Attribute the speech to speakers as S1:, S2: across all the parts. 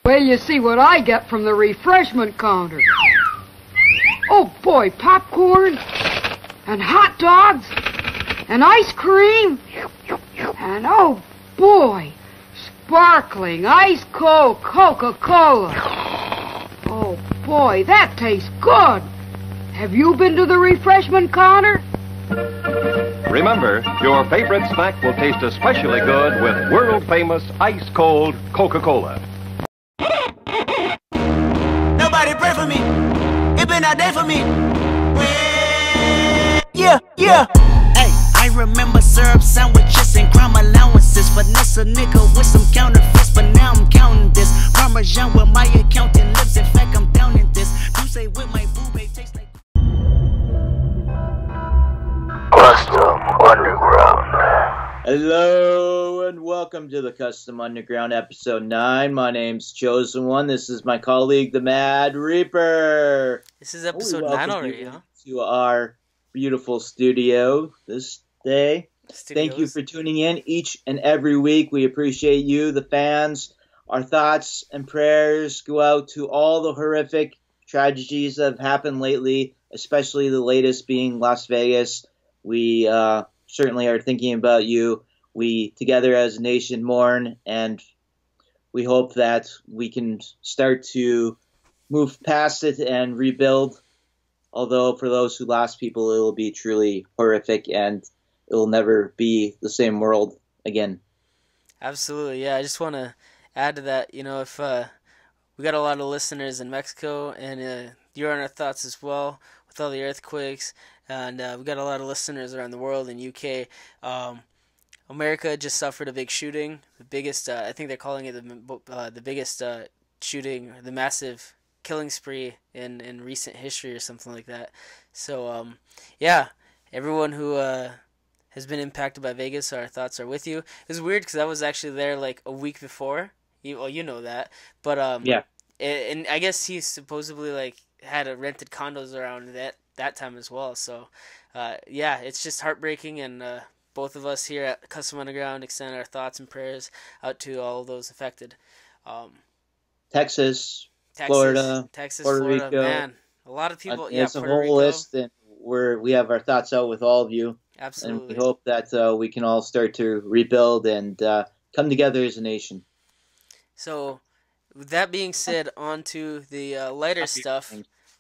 S1: Well, you see what I get from the refreshment counter. Oh boy, popcorn and hot dogs and ice cream and oh boy, sparkling ice cold Coca-Cola. Oh boy, that tastes good. Have you been to the refreshment counter?
S2: Remember, your favorite snack will taste especially good with world-famous ice-cold Coca-Cola.
S3: Nobody pray for me. It been a day for me. Yeah, yeah. Hey, I remember syrup sandwiches and crime allowances. Finesse a nigga with some counterfeits, but now I'm counting this. Parmesan where my accountant lives. In fact, I'm down in this. You say with my boo babe tastes like
S4: Custom Underground.
S5: Hello and welcome to the Custom Underground episode 9. My name's Chosen One. This is my colleague, the Mad Reaper.
S6: This is episode 9 already, huh?
S5: To our beautiful studio this day.
S6: Studios.
S5: Thank you for tuning in each and every week. We appreciate you, the fans. Our thoughts and prayers go out to all the horrific tragedies that have happened lately, especially the latest being Las Vegas. We certainly are thinking about you. We, together as a nation, mourn, and we hope that we can start to move past it and rebuild. Although for those who lost people, it will be truly horrific, and it will never be the same world again.
S6: Absolutely, yeah. I just want to add to that, if we got a lot of listeners in Mexico, and you're on our thoughts as well with all the earthquakes, and we got a lot of listeners around the world in UK. America just suffered a big shooting, the biggest, I think they're calling it the biggest shooting, the massive killing spree in recent history or something like that. So, yeah, everyone who has been impacted by Vegas, our thoughts are with you. It was weird because I was actually there like a week before. You know that. But,
S5: Yeah.
S6: And I guess he supposedly like had rented condos around that time as well. So, yeah, it's just heartbreaking, and both of us here at Custom Underground extend our thoughts and prayers out to all those affected.
S5: Texas, Florida, Puerto Rico,
S6: man, a lot of people.
S5: It's a
S6: Puerto
S5: whole
S6: Rico.
S5: list, and we have our thoughts out with all of you.
S6: Absolutely.
S5: And we hope that we can all start to rebuild and come together as a nation.
S6: So, with that being said, on to the lighter stuff.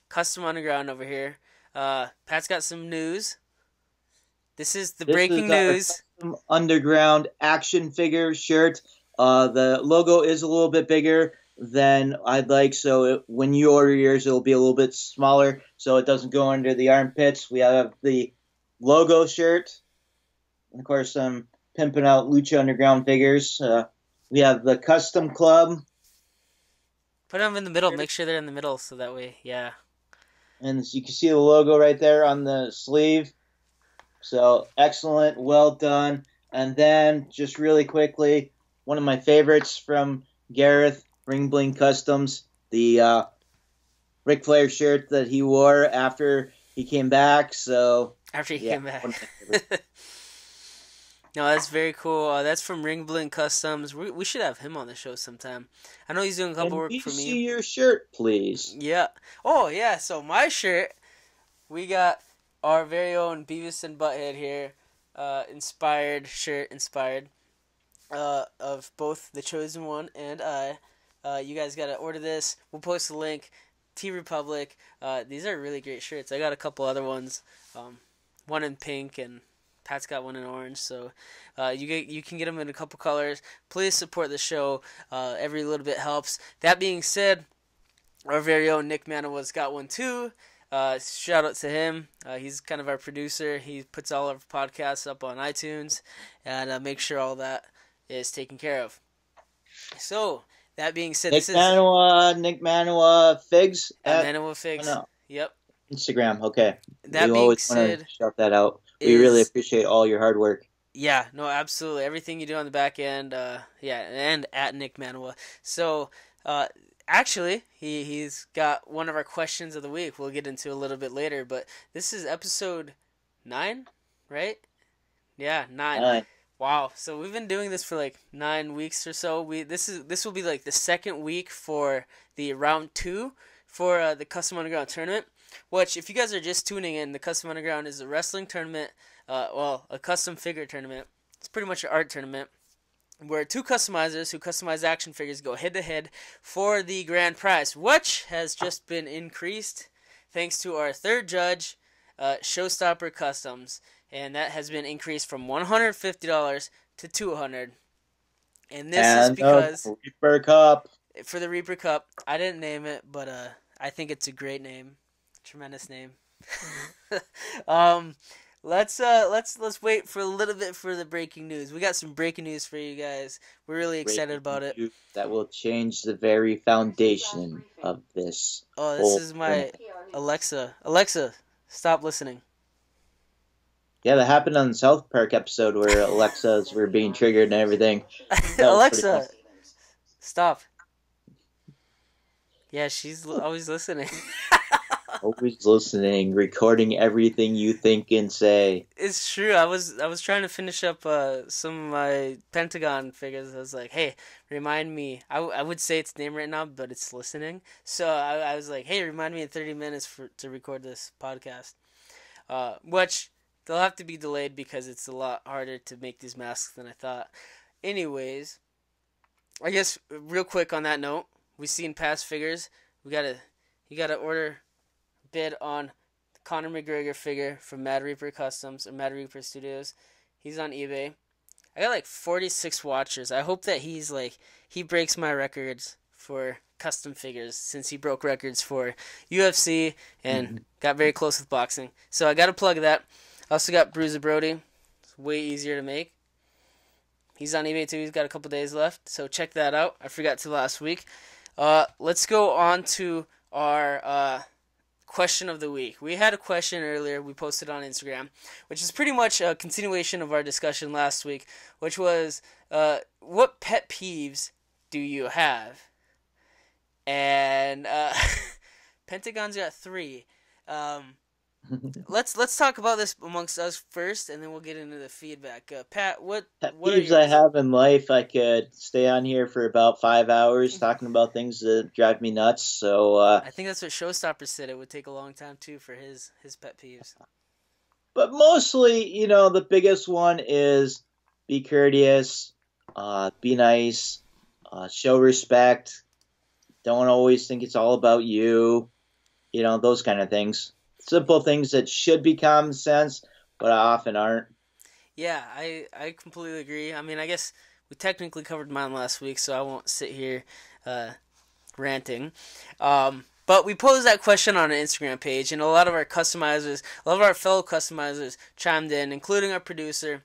S6: Custom Underground over here. Pat's got some news. This is breaking news.
S5: Custom Underground action figure shirt. The logo is a little bit bigger than I'd like, so when you order yours, it'll be a little bit smaller, so it doesn't go under the armpits. We have the logo shirt, and of course, I'm pimping out Lucha Underground figures. We have the Custom Club.
S6: Put them in the middle. Make sure they're in the middle, so that way, yeah.
S5: And you can see the logo right there on the sleeve. So, excellent, well done. And then, just really quickly, one of my favorites from Gareth, Ring Bling Customs, the Ric Flair shirt that he wore after he came back. So
S6: After he came back. No, that's very cool. That's from Ring Bling Customs. We should have him on the show sometime. I know he's doing a couple work for me.
S5: See your shirt, please.
S6: Yeah. Oh, yeah. So my shirt, we got our very own Beavis and Butthead here, inspired of both the Chosen One and I. You guys got to order this. We'll post the link. T Republic. These are really great shirts. I got a couple other ones. One in pink, and Pat's got one in orange. So you can get them in a couple colors. Please support the show. Every little bit helps. That being said, our very own Nick Manawa's got one too. Shout out to him. He's kind of our producer. He puts all of our podcasts up on iTunes and make sure all that is taken care of. So, that being said,
S5: Nick Manawa Figs.
S6: Manawa Figs.
S5: No.
S6: Yep.
S5: Instagram. Okay.
S6: That
S5: we
S6: being
S5: always
S6: said,
S5: want to shout that out. We really appreciate all your hard work.
S6: Yeah, no, absolutely. Everything you do on the back end, and at Nick Manawa. So, actually, he's got one of our questions of the week we'll get into a little bit later, but this is episode 9, right? Yeah, 9. Wow. So we've been doing this for like 9 weeks or so. This will be like the second week for the round 2 for the Custom Underground tournament. Which, if you guys are just tuning in, the Custom Underground is a wrestling tournament. A custom figure tournament. It's pretty much an art tournament where 2 customizers who customize action figures go head to head for the grand prize, which has just been increased thanks to our third judge, Showstopper Customs. And that has been increased from $150 to $200. And this is because
S5: Reaper Cup.
S6: For the Reaper Cup, I didn't name it, but I think it's a great name, tremendous name. Let's wait for a little bit for the breaking news. We got some breaking news for you guys. We're really excited about it.
S5: That will change the very foundation of this.
S6: Oh, this is my Alexa. Alexa, stop listening.
S5: Yeah, that happened on the South Park episode where Alexas were being triggered and everything.
S6: Alexa, stop. Yeah, she's always listening.
S5: Always listening, recording everything you think and say.
S6: It's true. I was trying to finish up some of my Pentagon figures. I was like, hey, remind me. I would say its name right now, but it's listening. So I was like, hey, remind me in 30 minutes to record this podcast. Which they'll have to be delayed because it's a lot harder to make these masks than I thought. Anyways, I guess real quick on that note, we seen past figures. You gotta order bid on the Conor McGregor figure from Mad Reaper Customs or Mad Reaper Studios. He's on eBay. I got like 46 watchers. I hope that he breaks my records for custom figures since he broke records for UFC and got very close with boxing. So I gotta plug that. I also got Bruiser Brody. It's way easier to make. He's on eBay too. He's got a couple days left, so check that out. I forgot to last week. Let's go on to our question of the week. We had a question earlier we posted on Instagram, which is pretty much a continuation of our discussion last week, which was what pet peeves do you have? And Pentagon's got 3. Let's talk about this amongst us first, and then we'll get into the feedback. Pat, what
S5: peeves I have in life? I could stay on here for about 5 hours talking about things that drive me nuts. So
S6: I think that's what Showstopper said. It would take a long time too for his pet peeves.
S5: But mostly, the biggest one is be courteous, be nice, show respect. Don't always think it's all about you. Those kind of things. Simple things that should be common sense, but often aren't.
S6: Yeah, I completely agree. I mean, I guess we technically covered mine last week, so I won't sit here ranting. But we posed that question on our Instagram page, and a lot of our fellow customizers chimed in, including our producer,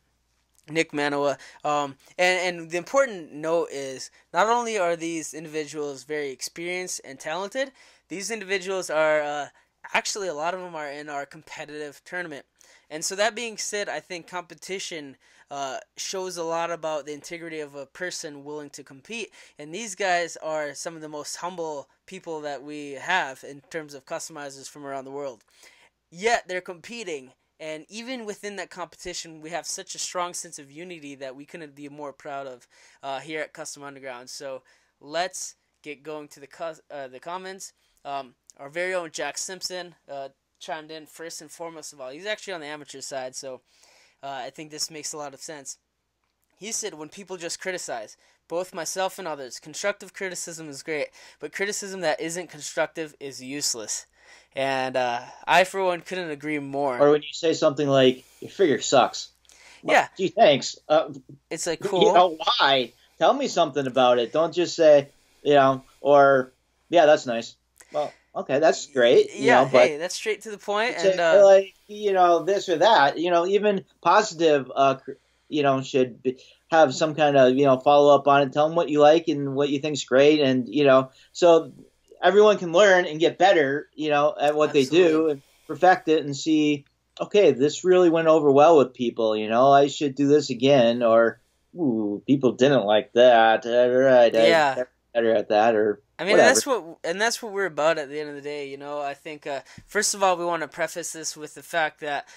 S6: Nick Manoa. And the important note is, not only are these individuals very experienced and talented, these individuals are... actually, a lot of them are in our competitive tournament. And so that being said, I think competition shows a lot about the integrity of a person willing to compete. And these guys are some of the most humble people that we have in terms of customizers from around the world. Yet they're competing. And even within that competition, we have such a strong sense of unity that we couldn't be more proud of here at Custom Underground. So let's get going to the comments. Our very own Jack Simpson chimed in first and foremost of all. He's actually on the amateur side, so I think this makes a lot of sense. He said, when people just criticize, both myself and others, constructive criticism is great, but criticism that isn't constructive is useless. And I, for one, couldn't agree more.
S5: Or when you say something like, your figure sucks. Well,
S6: yeah.
S5: Gee, thanks.
S6: It's like, cool.
S5: Why? Tell me something about it. Don't just say, or, yeah, that's nice. Well, okay, that's great.
S6: Yeah,
S5: but
S6: hey, that's straight to the point.
S5: And this or that. Even positive, should have some kind of, follow up on it. Tell them what you like and what you think's great, and so everyone can learn and get better, at what they do and perfect it and see. Okay, this really went over well with people. I should do this again, or ooh, people didn't like that. All right,
S6: yeah.
S5: Better at that, or
S6: I mean,
S5: whatever.
S6: that's what we're about at the end of the day. I think first of all, we want to preface this with the fact that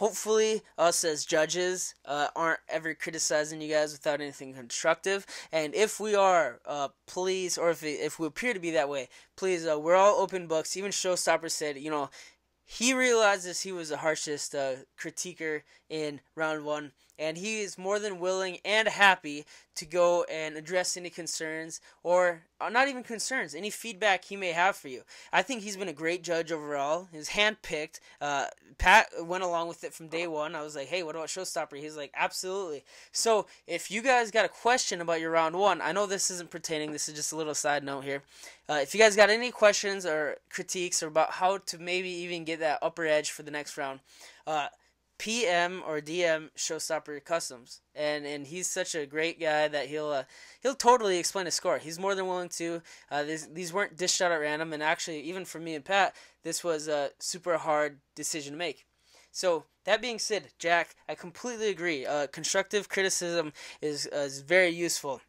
S6: hopefully us as judges aren't ever criticizing you guys without anything constructive. And if we are, please, or if we appear to be that way, please, we're all open books. Even Showstopper said, he realizes he was the harshest critiquer in round one, and he is more than willing and happy to go and address any concerns, or not even concerns, any feedback he may have for you. I think he's been a great judge overall. He's handpicked. Pat went along with it from day one. I was like, hey, what about Showstopper? He's like, absolutely. So if you guys got a question about your round one, I know this isn't pertaining, this is just a little side note here. If you guys got any questions or critiques or about how to maybe even get that upper edge for the next round, PM or DM Showstopper Customs, and he's such a great guy that he'll totally explain his score. He's more than willing to. These weren't dished out at random, and actually, even for me and Pat, this was a super hard decision to make. So that being said, Jack, I completely agree. Constructive criticism is very useful.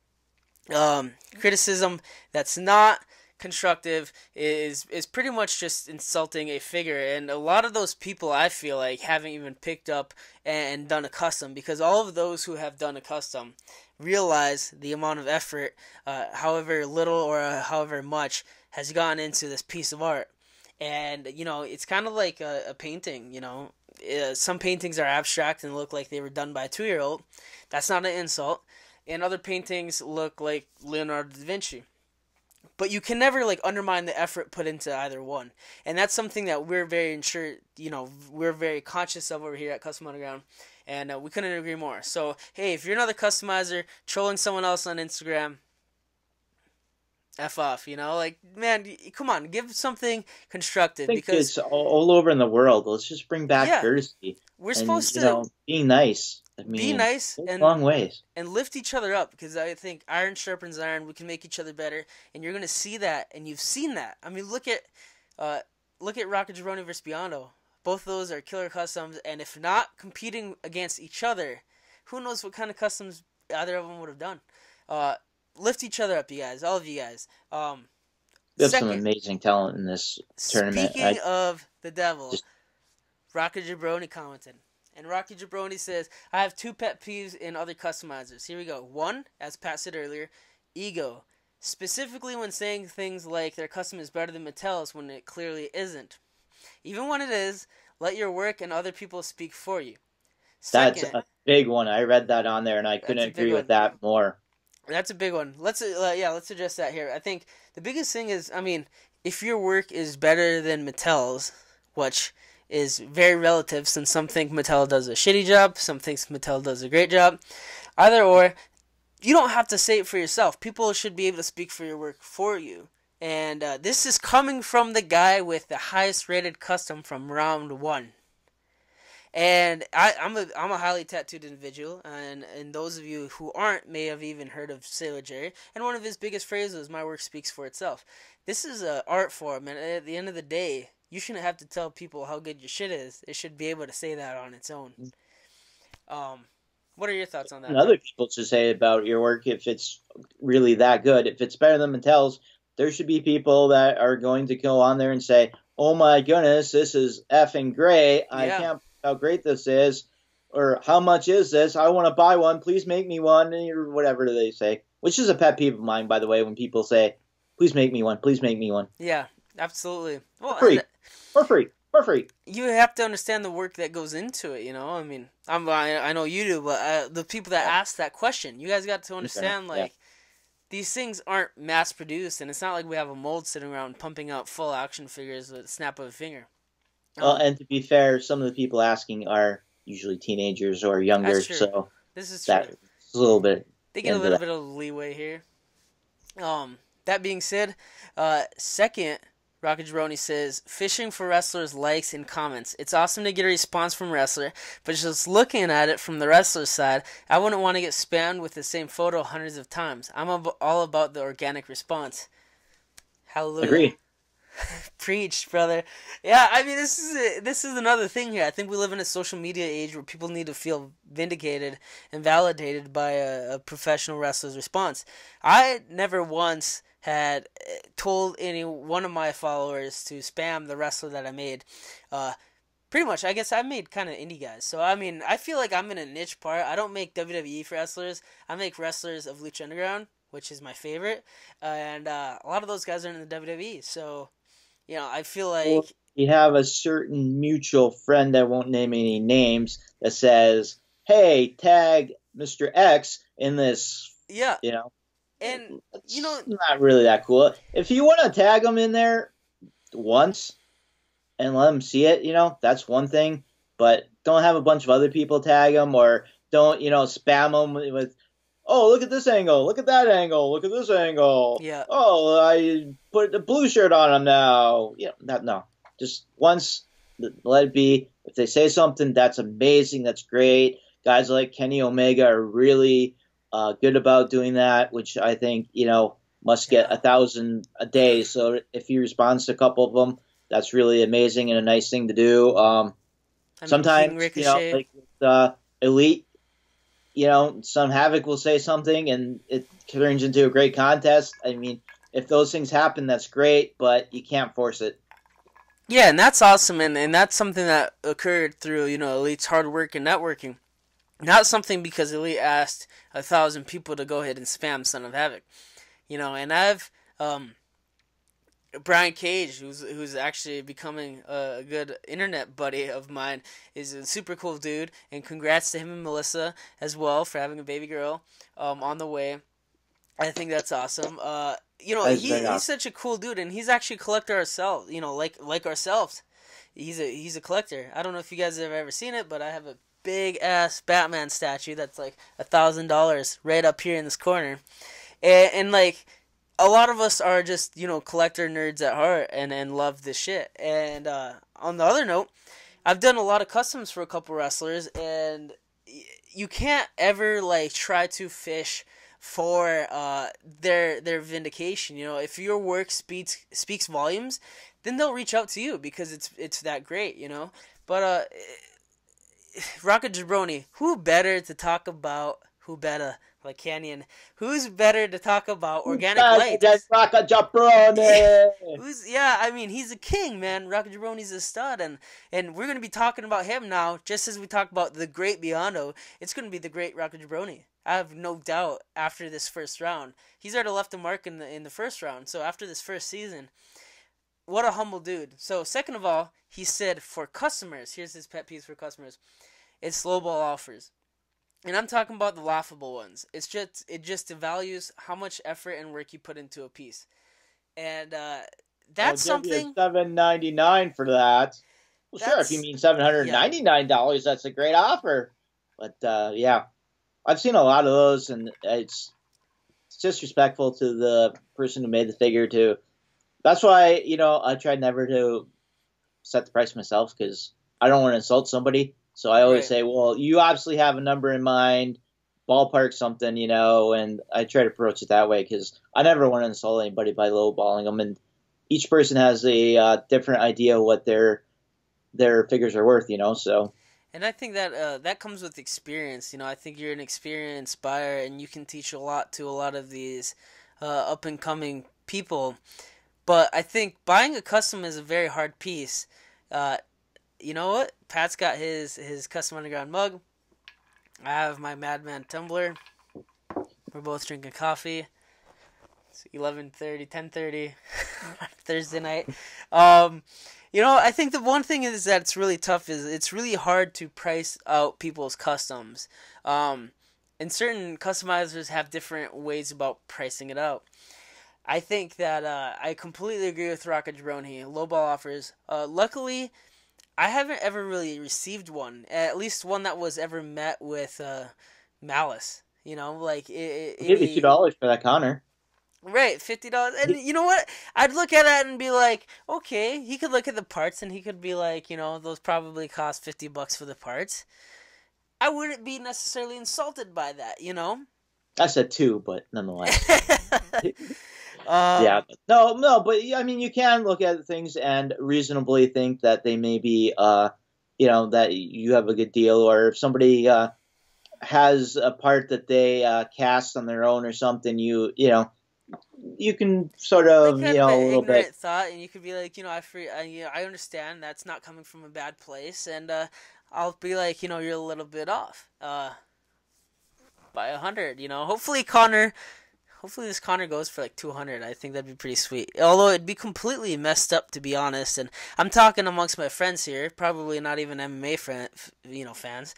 S6: Criticism that's not constructive is pretty much just insulting a figure, and a lot of those people, I feel like, haven't even picked up and done a custom, because all of those who have done a custom realize the amount of effort, however little or however much, has gone into this piece of art. And it's kind of like a painting. Some paintings are abstract and look like they were done by a 2-year-old. That's not an insult. And other paintings look like Leonardo da Vinci. But you can never undermine the effort put into either one, and that's something that we're very we're very conscious of over here at Custom Underground, and we couldn't agree more. So hey, if you're another customizer trolling someone else on Instagram, F off, man, come on, give something constructive.
S5: I think
S6: because
S5: it's all over in the world. Let's just bring back courtesy.
S6: We're supposed to
S5: be nice.
S6: Be nice and
S5: long ways,
S6: and lift each other up, because I think iron sharpens iron. We can make each other better, and you're gonna see that, and you've seen that. I mean, look at Rocket Jabroni versus Biondo. Both of those are killer customs, and if not competing against each other, who knows what kind of customs either of them would have done. Lift each other up, you guys, all of you guys.
S5: We have some amazing talent in this tournament.
S6: Speaking of the devil, Rocket Jabroni commented. And Rocky Jabroni says, I have 2 pet peeves in other customizers. Here we go. 1, as Pat said earlier, ego. Specifically when saying things like their custom is better than Mattel's when it clearly isn't. Even when it is, let your work and other people speak for you. Second,
S5: that's a big one. I read that on there, and I couldn't agree with that more.
S6: That's a big one. Let's address that here. I think the biggest thing is, if your work is better than Mattel's, which is very relative, since some think Mattel does a shitty job, some think Mattel does a great job. Either or, you don't have to say it for yourself. People should be able to speak for your work for you. And this is coming from the guy with the highest rated custom from round 1. And I'm a highly tattooed individual, and those of you who aren't may have even heard of Sailor Jerry. And one of his biggest phrases, "My work speaks for itself." This is an art form, and at the end of the day, you shouldn't have to tell people how good your shit is. It should be able to say that on its own. What are your thoughts on that?
S5: And other people should say about your work if it's really that good. If it's better than Mattel's, there should be people that are going to go on there and say, oh my goodness, this is effing great. I can't believe how great this is. Or how much is this? I want to buy one. Please make me one. Or whatever they say. Which is a pet peeve of mine, by the way, when people say, please make me one. Please make me one.
S6: Yeah, absolutely. Well,
S5: For free.
S6: You have to understand the work that goes into it, I know you do, but the people that ask that question, you guys got to understand, these things aren't mass-produced, and it's not like we have a mold sitting around pumping out full action figures with a snap of a finger.
S5: Well, and to be fair, some of the people asking are usually teenagers or younger, so
S6: this is true.
S5: That's a little bit.
S6: They get a little bit of leeway here. That being said, second, Rocket Jabroni says, fishing for wrestlers' likes and comments. It's awesome to get a response from a wrestler, but just looking at it from the wrestler's side, I wouldn't want to get spammed with the same photo hundreds of times. I'm all about the organic response. Hallelujah.
S5: Agree.
S6: Preach, brother. Yeah, this is another thing here. I think we live in a social media age where people need to feel vindicated and validated by a professional wrestler's response. I never once had told any one of my followers to spam the wrestler that I made. Pretty much. I guess I made kind of indie guys. So, I mean, I feel like I'm in a niche part. I don't make WWE wrestlers. I make wrestlers of Lucha Underground, which is my favorite. And a lot of those guys are in the WWE. So, you know, I feel like...
S5: You have a certain mutual friend that won't name any names that says, hey, tag Mr. X in this,
S6: Yeah.
S5: you know.
S6: And,
S5: It's
S6: you know...
S5: not really that cool. If you want to tag them in there once and let them see it, you know, that's one thing. But don't have a bunch of other people tag them, or don't, you know, spam them with, oh, look at this angle, look at that angle, look at this angle.
S6: Yeah.
S5: Oh, I put the blue shirt on them now. Yeah, no. Just once, let it be. If they say something, that's amazing, that's great. Guys like Kenny Omega are really good about doing that, which I think, you know, must get 1,000 a day. So if he responds to a couple of them, that's really amazing and a nice thing to do. Sometimes, you know, like with Elite, you know, some Havoc will say something and it turns into a great contest. I mean, if those things happen, that's great, but you can't force it.
S6: Yeah, and that's awesome, and that's something that occurred through, you know, Elite's hard work and networking. Not something because Elite asked 1,000 people to go ahead and spam Son of Havoc. You know, and I've Brian Cage, who's actually becoming a good internet buddy of mine, is a super cool dude, and congrats to him and Melissa as well for having a baby girl on the way. I think that's awesome. You know, he's such a cool dude, and he's actually a collector ourselves. You know, like ourselves, he's a collector. I don't know if you guys have ever seen it, but I have a big ass Batman statue that's like $1,000 right up here in this corner, and like. A lot of us are just, you know, collector nerds at heart and love this shit. And on the other note, I've done a lot of customs for a couple wrestlers, and you can't ever like try to fish for their vindication. You know, if your work speaks volumes, then they'll reach out to you because it's that great. You know, but Rocket Jabroni, who better to talk about? Who better? Like Canyon, who's better to talk about organic lights?
S5: Rocket Jabroni.
S6: I mean, he's a king, man. Rocket Jabroni's a stud, and we're gonna be talking about him now, just as we talk about the great Biondo. It's gonna be the great Rocket Jabroni. I have no doubt. After this first round, he's already left a mark in the first round. So after this first season, what a humble dude. So second of all, he said for customers, here's his pet peeves for customers: it's lowball offers. And I'm talking about the laughable ones. It just devalues how much effort and work you put into a piece, and that's something.
S5: $7.99 for that. Well, sure, if you mean $799, that's a great offer. But yeah, I've seen a lot of those, and it's disrespectful to the person who made the figure too. That's why, you know, I try never to set the price myself because I don't want to insult somebody. So I always say, well, you obviously have a number in mind, ballpark something, you know, and I try to approach it that way because I never want to insult anybody by lowballing them. And each person has a different idea of what their figures are worth, you know, so.
S6: And I think that that comes with experience. You know, I think you're an experienced buyer and you can teach a lot to a lot of these up-and-coming people. But I think buying a custom is a very hard piece. You know what? Pat's got his Custom Underground mug. I have my Madman tumbler. We're both drinking coffee. It's 11:30, 10:30 Thursday night. You know, I think the one thing is that it's really tough is it's really hard to price out people's customs. And certain customizers have different ways about pricing it out. I think that I completely agree with Rocket Jabroni. Lowball offers. Luckily, I haven't ever really received one, at least one that was ever met with malice. You know, like
S5: I'll give you $2 for that counter.
S6: Right, $50. And you know what? I'd look at it and be like, okay, he could look at the parts and he could be like, you know, those probably cost $50 for the parts. I wouldn't be necessarily insulted by that, you know?
S5: I said 2, but nonetheless. Yeah, no, but I mean, you can look at things and reasonably think that they may be, you know, that you have a good deal, or if somebody has a part that they cast on their own or something, you know, you can sort
S6: like
S5: of,
S6: kind of
S5: a
S6: an
S5: little
S6: ignorant
S5: bit.
S6: thought, and you could be like, I understand that's not coming from a bad place, and I'll be like, you're a little bit off, by 100. Hopefully this Connor goes for like 200. I think that'd be pretty sweet. Although it'd be completely messed up, to be honest. And I'm talking amongst my friends here, probably not even MMA fans.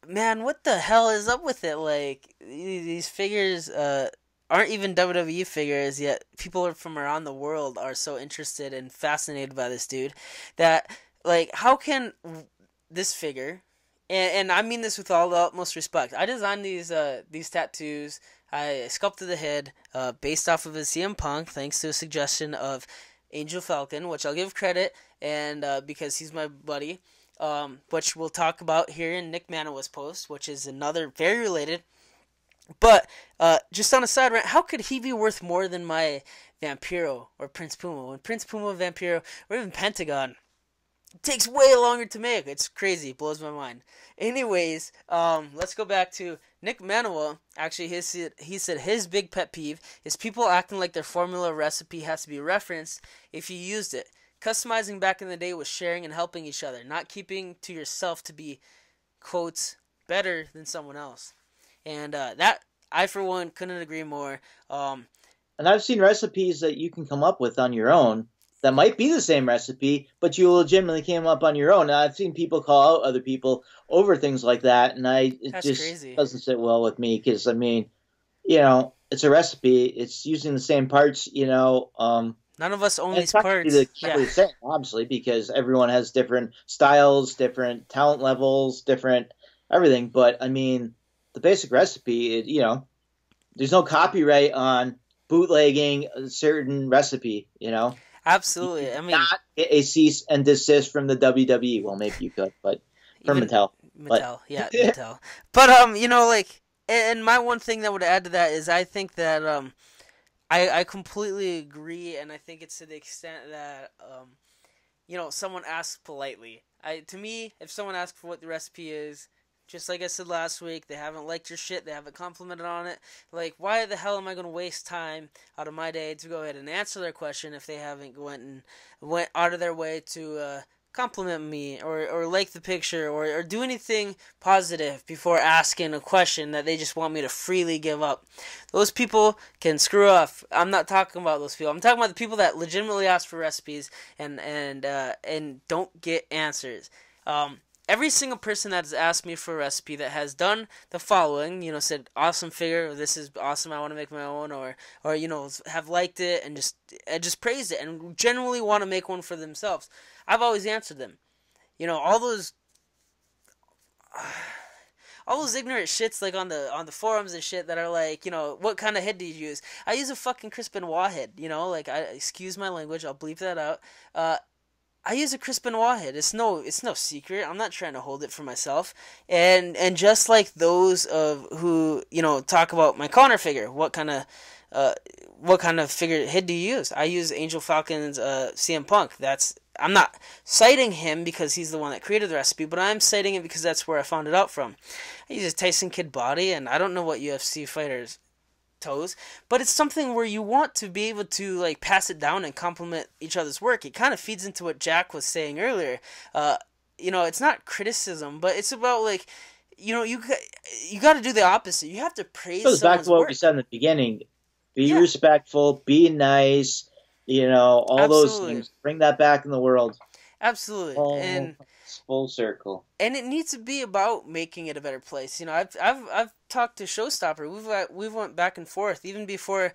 S6: Man, what the hell is up with it? Like, these figures aren't even WWE figures, yet people from around the world are so interested and fascinated by this dude that, like, how can this figure, and I mean this with all the utmost respect, I designed these tattoos. I sculpted the head based off of a CM Punk, thanks to a suggestion of Angel Falcon, which I'll give credit, and because he's my buddy, which we'll talk about here in Nick Manoa's post, which is another very related. But just on a side rant, how could he be worth more than my Vampiro or Prince Puma? When Prince Puma, Vampiro, or even Pentagon, it takes way longer to make. It's crazy. It blows my mind. Anyways, let's go back to Nick Manoa. Actually, he said his big pet peeve is people acting like their formula recipe has to be referenced if you used it. Customizing back in the day was sharing and helping each other, not keeping to yourself to be, quotes, better than someone else. And that, I for one, couldn't agree more.
S5: And I've seen recipes that you can come up with on your own that might be the same recipe, but you legitimately came up on your own. And I've seen people call out other people over things like that, and
S6: That's
S5: just
S6: crazy.
S5: Doesn't sit well with me because, I mean, it's a recipe. It's using the same parts,
S6: None of us own these parts.
S5: Exactly the same, obviously, because everyone has different styles, different talent levels, different everything. But, I mean, the basic recipe, there's no copyright on bootlegging a certain recipe,
S6: Absolutely. I mean,
S5: not get a cease and desist from the WWE. Well, maybe you could, but from Mattel.
S6: Yeah, Mattel. But and my one thing that would add to that is I think that I completely agree, and I think it's to the extent that someone asks politely. To me, if someone asks for what the recipe is, just like I said last week, they haven't liked your shit, they haven't complimented on it. Like, why the hell am I going to waste time out of my day to go ahead and answer their question if they haven't went out of their way to compliment me or like the picture or do anything positive before asking a question that they just want me to freely give up? Those people can screw off. I'm not talking about those people. I'm talking about the people that legitimately ask for recipes and don't get answers. Every single person that has asked me for a recipe that has done the following, said, awesome figure, or this is awesome, I want to make my own, or have liked it and just praised it and genuinely want to make one for themselves, I've always answered them. All those ignorant shits like on the forums and shit that are like, what kind of head do you use? I use a fucking Chris Benoit head, excuse my language, I'll bleep that out. I use a Chris Benoit head. It's no secret. I'm not trying to hold it for myself. And just like those of who talk about my Connor figure, what kind of figure head do you use? I use Angel Falcon's CM Punk. I'm not citing him because he's the one that created the recipe, but I'm citing it because that's where I found it out from. I use a Tyson Kidd body, and I don't know what UFC fighters toes, but it's something where you want to be able to like pass it down and compliment each other's work. It kind of feeds into what Jack was saying earlier. It's not criticism, but it's about like, you got to do the opposite. You have to praise. It goes back to what we
S5: said in the beginning. Be respectful. Be nice. All Absolutely. Those things. Bring that back in the world.
S6: Absolutely, and
S5: full circle.
S6: And it needs to be about making it a better place. I've talked to Showstopper. We've went back and forth even before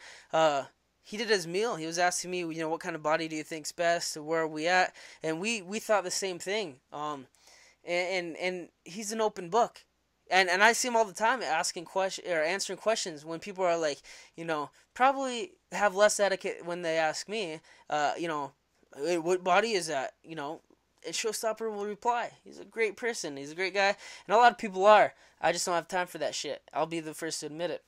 S6: he did his meal. He was asking me, what kind of body do you think's best? Where are we at? And we thought the same thing. And he's an open book. And I see him all the time asking questions or answering questions when people are like, probably have less etiquette when they ask me, hey, what body is that? And Showstopper will reply. He's a great person. He's a great guy. And a lot of people are. I just don't have time for that shit. I'll be the first to admit it.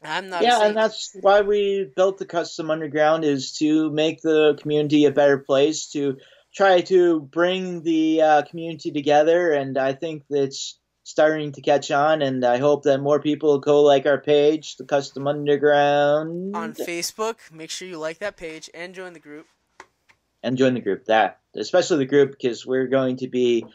S6: I'm not.
S5: Yeah, and that's why we built the Custom Underground, is to make the community a better place, to try to bring the community together. And I think it's starting to catch on, and I hope that more people go like our page, the Custom Underground.
S6: On Facebook, make sure you like that page and join the group.
S5: And join the group, especially the group, because we're going to be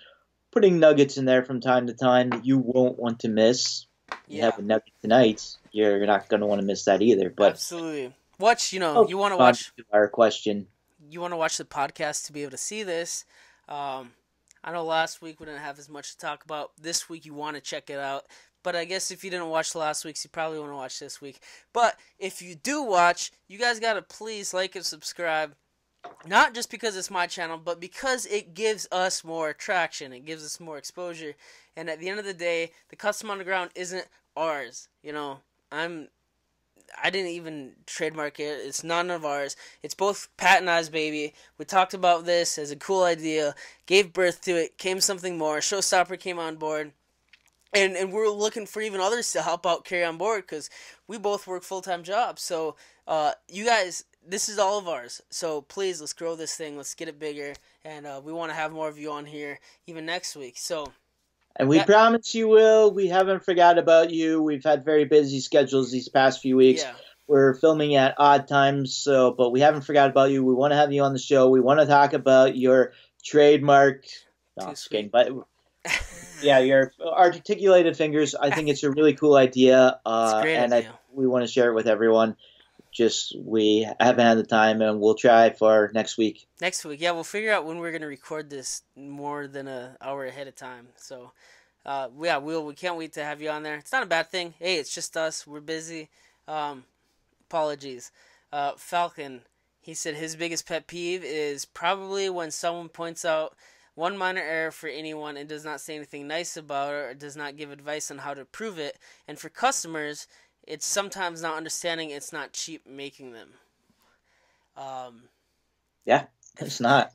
S5: putting nuggets in there from time to time that you won't want to miss. You have a nugget tonight, you're not going to want to miss that either. But
S6: absolutely. Watch, you want to watch
S5: our question.
S6: You want to watch the podcast to be able to see this. I know last week we didn't have as much to talk about. This week you want to check it out. But I guess if you didn't watch last week's, you probably want to watch this week. But if you do watch, you guys got to please like and subscribe. Not just because it's my channel, but because it gives us more traction. It gives us more exposure. And at the end of the day, the Custom Underground isn't ours. I didn't even trademark it. It's none of ours. It's both Pat and I's baby. We talked about this as a cool idea, gave birth to it, came something more. Showstopper came on board. And we're looking for even others to help out carry on board because we both work full-time jobs. So you guys, this is all of ours. So please, let's grow this thing. Let's get it bigger. And we want to have more of you on here even next week.
S5: And we promise you will. We haven't forgot about you. We've had very busy schedules these past few weeks.
S6: Yeah.
S5: We're filming at odd times, but we haven't forgot about you. We want to have you on the show. We want to talk about your trademark. No, I'm just kidding, but yeah, your articulated fingers. I think it's a really cool idea,
S6: it's a great idea.
S5: We want to share it with everyone. Just we haven't had the time, and we'll try for next week.
S6: Next week, yeah, we'll figure out when we're going to record this more than an hour ahead of time. So, we can't wait to have you on there. It's not a bad thing. Hey, it's just us. We're busy. Apologies. Falcon, he said his biggest pet peeve is probably when someone points out one minor error for anyone and does not say anything nice about it or does not give advice on how to improve it. And for customers, it's sometimes not understanding it's not cheap making them.
S5: Yeah, it's not.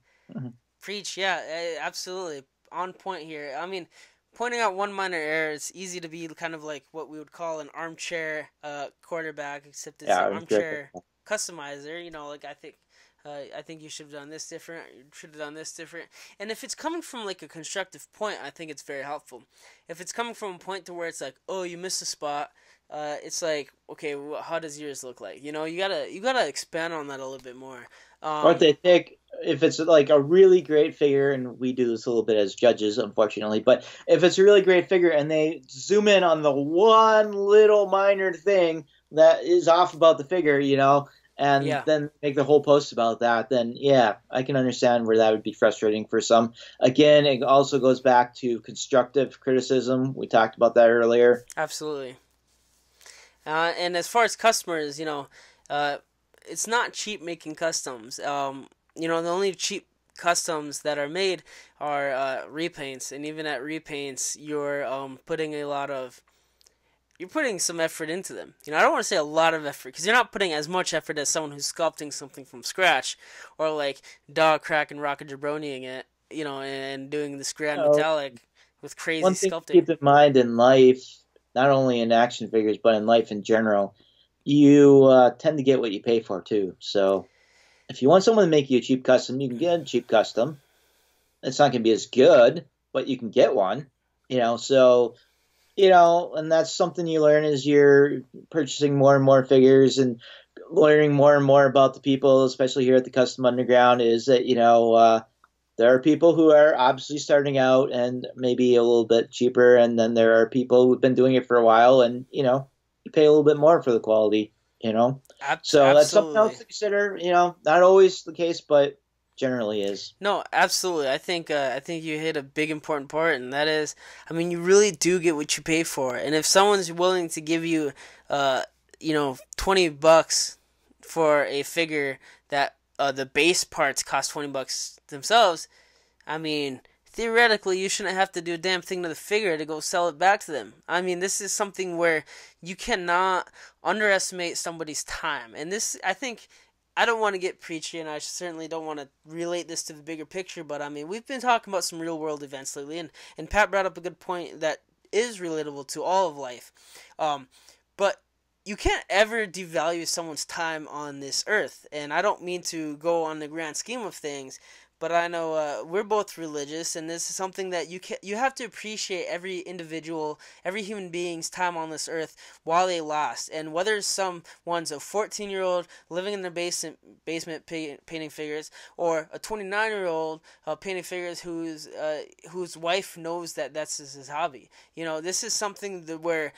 S6: Preach, yeah, absolutely. On point here. I mean, pointing out one minor error, it's easy to be kind of like what we would call an armchair quarterback, except it's an armchair customizer. I think you should have done this different. You should have done this different. And if it's coming from like a constructive point, I think it's very helpful. If it's coming from a point to where it's like, oh, you missed a spot, it's like, okay, how does yours look like? You gotta expand on that a little bit more.
S5: Or if they pick, if it's like a really great figure, and we do this a little bit as judges, unfortunately, but if it's a really great figure and they zoom in on the one little minor thing that is off about the figure, and then make the whole post about that, then yeah, I can understand where that would be frustrating for some. Again, it also goes back to constructive criticism. We talked about that earlier.
S6: Absolutely. And as far as customers, it's not cheap making customs. The only cheap customs that are made are repaints, and even at repaints, you're putting some effort into them. I don't want to say a lot of effort, because you're not putting as much effort as someone who's sculpting something from scratch, or like Dog Crack and Rocket Jabroning it, and doing this grand metallic with crazy
S5: one thing
S6: sculpting.
S5: To keep in mind in life, not only in action figures, but in life in general, you tend to get what you pay for too. So if you want someone to make you a cheap custom, you can get a cheap custom. It's not going to be as good, but you can get one. So and that's something you learn as you're purchasing more and more figures and learning more and more about the people, especially here at the Custom Underground, is that there are people who are obviously starting out and maybe a little bit cheaper, and then there are people who've been doing it for a while, and you pay a little bit more for the quality. So that's something else to consider. Not always the case, but generally is.
S6: No, absolutely. I think you hit a big important part, and that is, you really do get what you pay for. And if someone's willing to give you, $20 for a figure that the base parts cost $20 themselves, theoretically, you shouldn't have to do a damn thing to the figure to go sell it back to them. This is something where you cannot underestimate somebody's time. And this, I think, I don't want to get preachy, and I certainly don't want to relate this to the bigger picture, but we've been talking about some real world events lately, and Pat brought up a good point that is relatable to all of life. But you can't ever devalue someone's time on this earth, and I don't mean to go on the grand scheme of things, but I know we're both religious, and this is something that you have to appreciate every individual, every human being's time on this earth while they last. And whether someone's a 14-year-old living in their basement painting figures, or a 29-year-old painting figures whose wife knows that that's his hobby. This is something where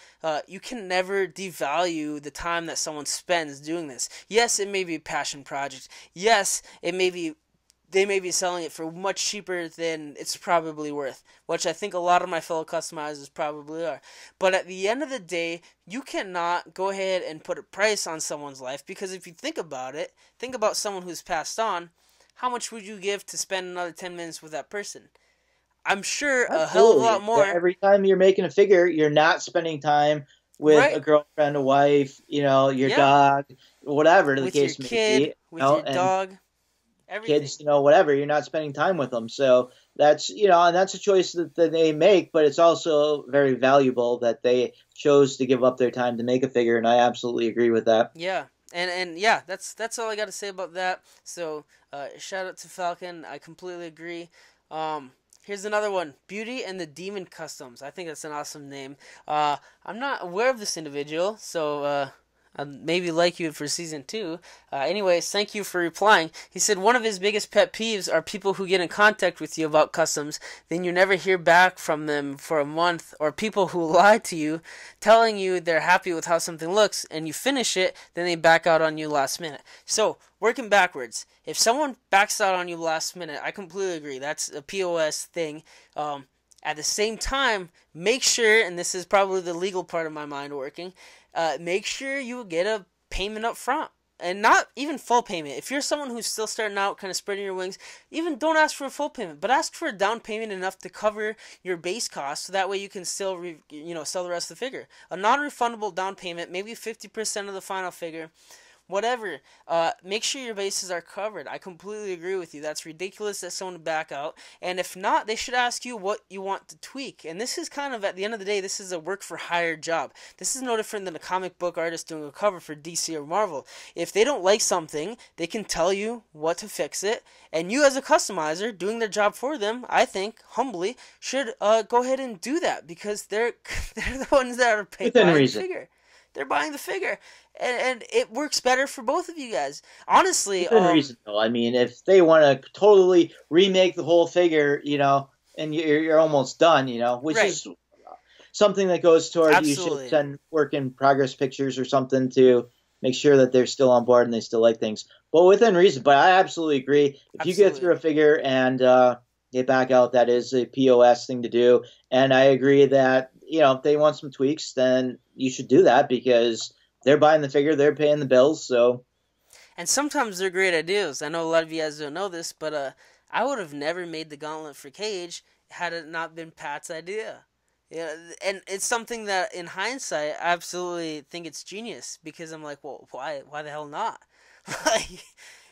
S6: you can never devalue the time that someone spends doing this. Yes, it may be a passion project. Yes, they may be selling it for much cheaper than it's probably worth, which I think a lot of my fellow customizers probably are. But at the end of the day, you cannot go ahead and put a price on someone's life, because if you think about it, think about someone who's passed on. How much would you give to spend another 10 minutes with that person? I'm sure a hell of a lot more.
S5: Every time you're making a figure, you're not spending time with a girlfriend, a wife, your dog, whatever the case may be.
S6: With your dog. Everything.
S5: Kids, whatever, you're not spending time with them. So that's, and that's a choice that they make, but it's also very valuable that they chose to give up their time to make a figure, and I absolutely agree with that.
S6: Yeah. And yeah, that's all I got to say about that. So shout out to Falcon. I completely agree. Here's another one, Beauty and the Demon Customs. I think that's an awesome name. I'm not aware of this individual, so I'd maybe like you for season 2. Anyways, thank you for replying. He said one of his biggest pet peeves are people who get in contact with you about customs, then you never hear back from them for a month, or people who lie to you, telling you they're happy with how something looks, and you finish it, then they back out on you last minute. So, working backwards, if someone backs out on you last minute, I completely agree. That's a POS thing. At the same time, make sure, and this is probably the legal part of my mind working, make sure you get a payment up front. And not even full payment. If you're someone who's still starting out, kind of spreading your wings, even don't ask for a full payment, but ask for a down payment enough to cover your base costs, so that way you can still, sell the rest of the figure. A non-refundable down payment, maybe 50% of the final figure. Whatever, make sure your bases are covered. I completely agree with you. That's ridiculous that someone would back out. And if not, they should ask you what you want to tweak. And this is kind of, at the end of the day, this is a work for hire job. This is no different than a comic book artist doing a cover for DC or Marvel. If they don't like something, they can tell you what to fix it. And you as a customizer, doing their job for them, I think, humbly, should go ahead and do that. Because they're the ones that are paying for the figure. They're buying the figure, and it works better for both of you guys. Honestly,
S5: within reason, though. I mean, if they want to totally remake the whole figure, and you're almost done, which is something that goes toward
S6: Absolutely.
S5: You should send work in progress pictures or something to make sure that they're still on board and they still like things. But within reason. But I absolutely agree. If you get through a figure and get back out, that is a POS thing to do. And I agree that, if they want some tweaks, then you should do that, because they're buying the figure, they're paying the bills, so.
S6: And sometimes they're great ideas. I know a lot of you guys don't know this, but I would have never made the gauntlet for Cage had it not been Pat's idea. Yeah, and it's something that, in hindsight, I absolutely think it's genius, because I'm like, well, why the hell not?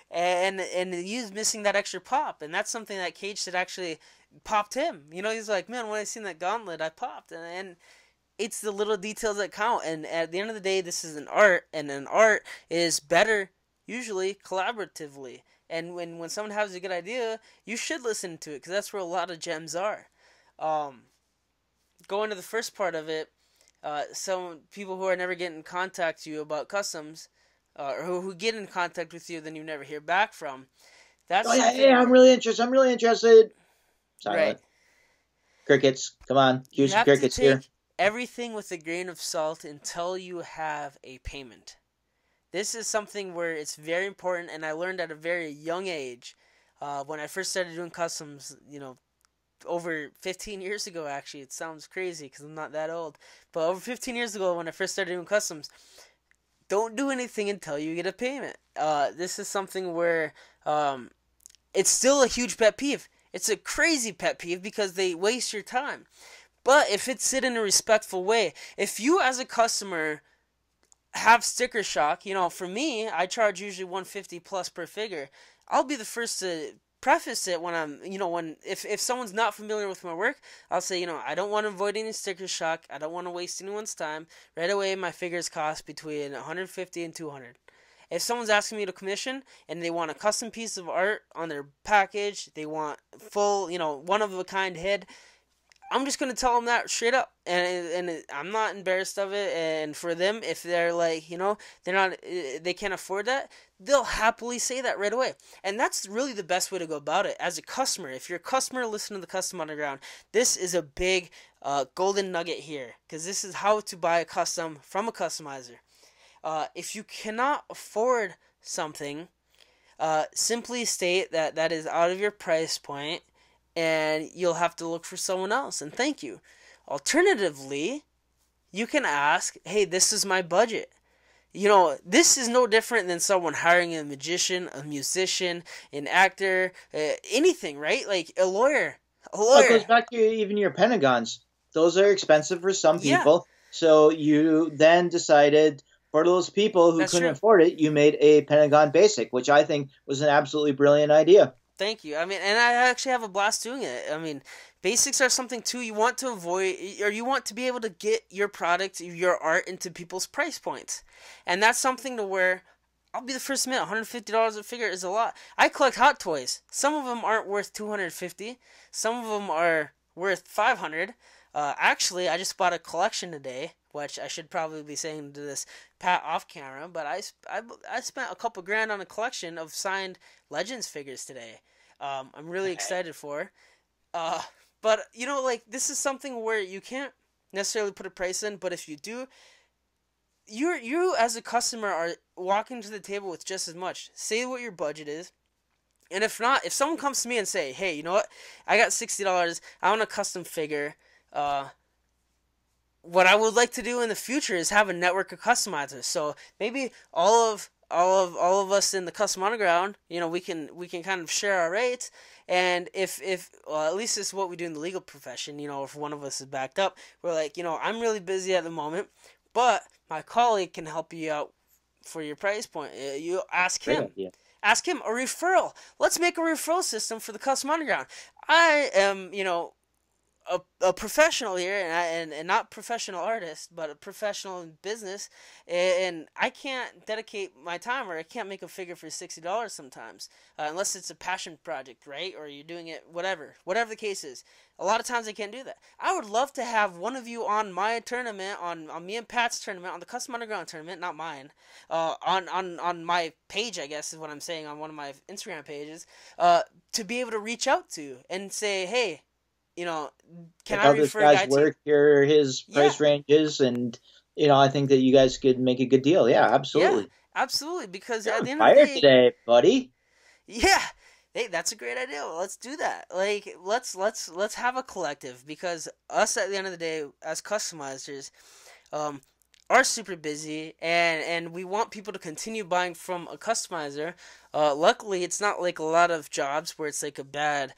S6: and he's missing that extra pop, and that's something that Cage said actually popped him. He's like, man, when I seen that gauntlet, I popped, and it's the little details that count. And at the end of the day, this is an art, and an art is better usually collaboratively. And when someone has a good idea, you should listen to it, because that's where a lot of gems are. Going to the first part of it, some people who are never getting in contact with you about customs, or who get in contact with you, then you never hear back from. That's
S5: I'm really interested. Silent.
S6: Right.
S5: Crickets. Come on. Use some crickets here.
S6: Everything with a grain of salt until you have a payment. This is something where it's very important, and I learned at a very young age. When I first started doing customs, over 15 years ago, actually. It sounds crazy because I'm not that old. But over 15 years ago, when I first started doing customs, don't do anything until you get a payment. This is something where it's still a huge pet peeve. It's a crazy pet peeve because they waste your time. But if it's said in a respectful way, if you as a customer have sticker shock, for me, I charge usually $150 plus per figure. I'll be the first to preface it when I'm, if someone's not familiar with my work, I'll say, I don't want to avoid any sticker shock. I don't want to waste anyone's time. Right away, my figures cost between $150 and $200. If someone's asking me to commission and they want a custom piece of art on their package, they want full, one of a kind head, I'm just gonna tell them that straight up, and I'm not embarrassed of it. And for them, if they're like, they can't afford that, they'll happily say that right away. And that's really the best way to go about it as a customer. If you're a customer, listen to the Custom Underground. This is a big golden nugget here, because this is how to buy a custom from a customizer. If you cannot afford something, simply state that is out of your price point, and you'll have to look for someone else, and thank you. Alternatively, you can ask, hey, this is my budget. This is no different than someone hiring a magician, a musician, an actor, anything, right? Like a lawyer.
S5: Well, it goes back to even your Pentagons. Those are expensive for some people. Yeah. So you then decided, for those people who couldn't afford it, you made a Pentagon Basic, which I think was an absolutely brilliant idea.
S6: Thank you. I mean, and I actually have a blast doing it. I mean, basics are something, too, you want to avoid, or you want to be able to get your product, your art, into people's price points. And that's something to where, I'll be the first to admit, $150 a figure is a lot. I collect Hot Toys. Some of them aren't worth $250. Some of them are worth $500. Actually, I just bought a collection today, which I should probably be saying to this Pat off camera, but I spent a couple grand on a collection of signed Legends figures today. I'm really excited for. But this is something where you can't necessarily put a price in, but if you do, you as a customer are walking to the table with just as much. Say what your budget is. And if not, if someone comes to me and say, hey, you know what, I got $60, I want a custom figure, what I would like to do in the future is have a network of customizers. So maybe all of us in the Custom Underground, we can kind of share our rates. And if at least this is what we do in the legal profession, if one of us is backed up, we're like, I'm really busy at the moment, but my colleague can help you out for your price point. You ask him. Ask him a referral. Let's make a referral system for the Custom Underground. I am, a professional here, and not professional artist, but a professional in business, and I can't dedicate my time, or I can't make a figure for $60 sometimes, unless it's a passion project, right? Or you're doing it, whatever the case is. A lot of times I can't do that. I would love to have one of you on my tournament, on me and Pat's tournament, on the Custom Underground tournament, not mine, on my page, I guess is what I'm saying, on one of my Instagram pages, to be able to reach out to and say, hey, can I refer a guy to work?
S5: Here his price ranges, and I think that you guys could make a good deal. Yeah, absolutely.
S6: Yeah, absolutely. Because at the end of the day,
S5: today, buddy.
S6: Yeah, hey, that's a great idea. Let's do that. Like, let's have a collective, because us at the end of the day as customizers, are super busy, and we want people to continue buying from a customizer. Luckily, it's not like a lot of jobs where it's like a bad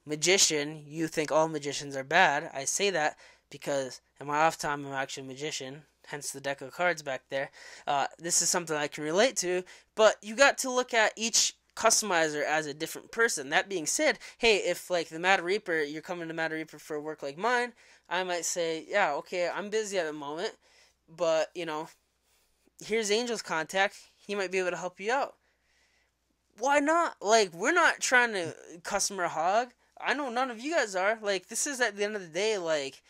S6: magician. You think all magicians are bad. I say that because in my off time I'm actually a magician, hence the deck of cards back there. This is something I can relate to, but you got to look at each customizer as a different person. That being said, hey, if like the Mad Reaper, you're coming to Mad Reaper for work like mine, I might say, yeah, okay, I'm busy at the moment, but here's Angel's contact, he might be able to help you out. Why not? Like, we're not trying to customer hog. I know none of you guys are. Like, this is at the end of the day, like,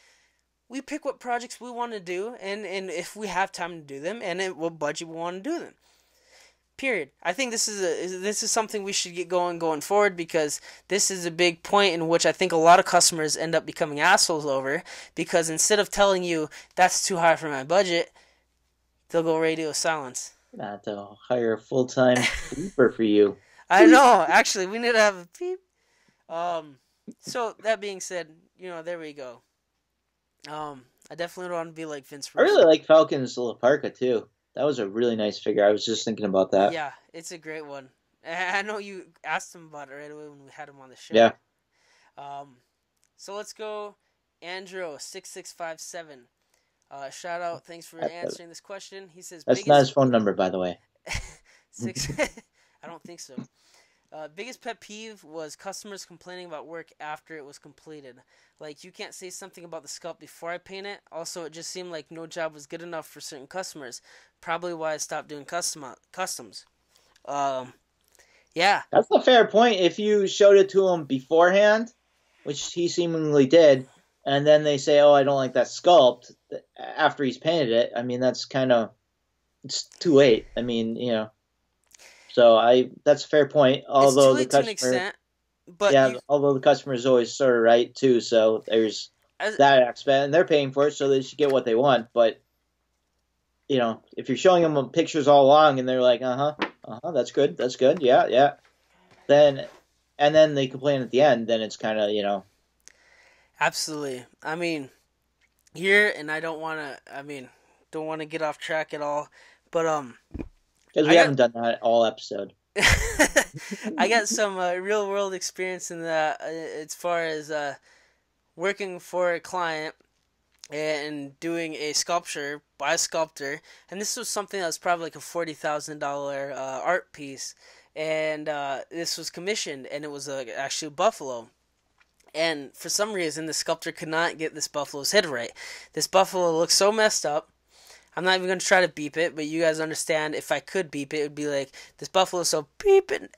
S6: we pick what projects we want to do, and if we have time to do them, and at what budget we want to do them. Period. I think this is something we should get going forward, because this is a big point in which I think a lot of customers end up becoming assholes over, because instead of telling you that's too high for my budget, they'll go radio silence.
S5: Not to hire a full-time beeper for you.
S6: I know. Actually, we need to have a beep. So that being said, there we go. I definitely don't want to be like Vince Russo.
S5: I really like Falcon's La Parka too. That was a really nice figure. I was just thinking about that.
S6: Yeah, it's a great one. I know you asked him about it right away when we had him on the show.
S5: Yeah.
S6: So let's go, Andro6657. Shout out. Thanks for answering this question. He says
S5: that's not his phone number, by the way.
S6: I don't think so. Biggest pet peeve was customers complaining about work after it was completed. Like, you can't say something about the sculpt before I paint it. Also, it just seemed like no job was good enough for certain customers. Probably why I stopped doing customs. Yeah.
S5: That's a fair point. If you showed it to him beforehand, which he seemingly did, and then they say, "Oh, I don't like that sculpt," after he's painted it, I mean, that's kind of, it's too late. I mean, so that's a fair point. Although
S6: it's too late to an extent, but
S5: yeah, although the customer is always sort of right too. So there's that aspect, and they're paying for it, so they should get what they want. But if you're showing them pictures all along, and they're like, that's good, yeah, then they complain at the end, then it's kind of.
S6: Absolutely. I mean, here, and I don't want to get off track at all, but
S5: because we haven't done that all episode.
S6: I got some real world experience in that as far as working for a client and doing a sculpture by a sculptor, and this was something that was probably like a $40,000 art piece, and this was commissioned, and it was actually a buffalo. And for some reason, the sculptor could not get this buffalo's head right. This buffalo looks so messed up. I'm not even going to try to beep it, but you guys understand, if I could beep it, it would be like, this buffalo is so beeping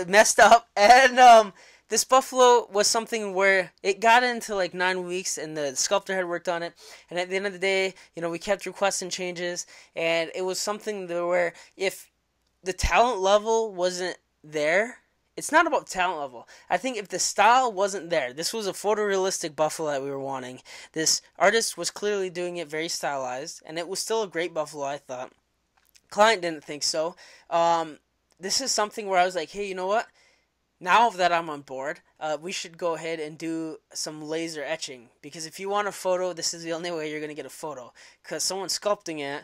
S6: messed up. And this buffalo was something where it got into like 9 weeks, and the sculptor had worked on it. And at the end of the day, we kept requesting changes. And it was something where if the talent level wasn't there, it's not about talent level. I think if the style wasn't there, this was a photorealistic buffalo that we were wanting. This artist was clearly doing it very stylized, and it was still a great buffalo, I thought. Client didn't think so. This is something where I was like, hey, you know what? Now that I'm on board, we should go ahead and do some laser etching. Because if you want a photo, this is the only way you're going to get a photo. Because someone sculpting it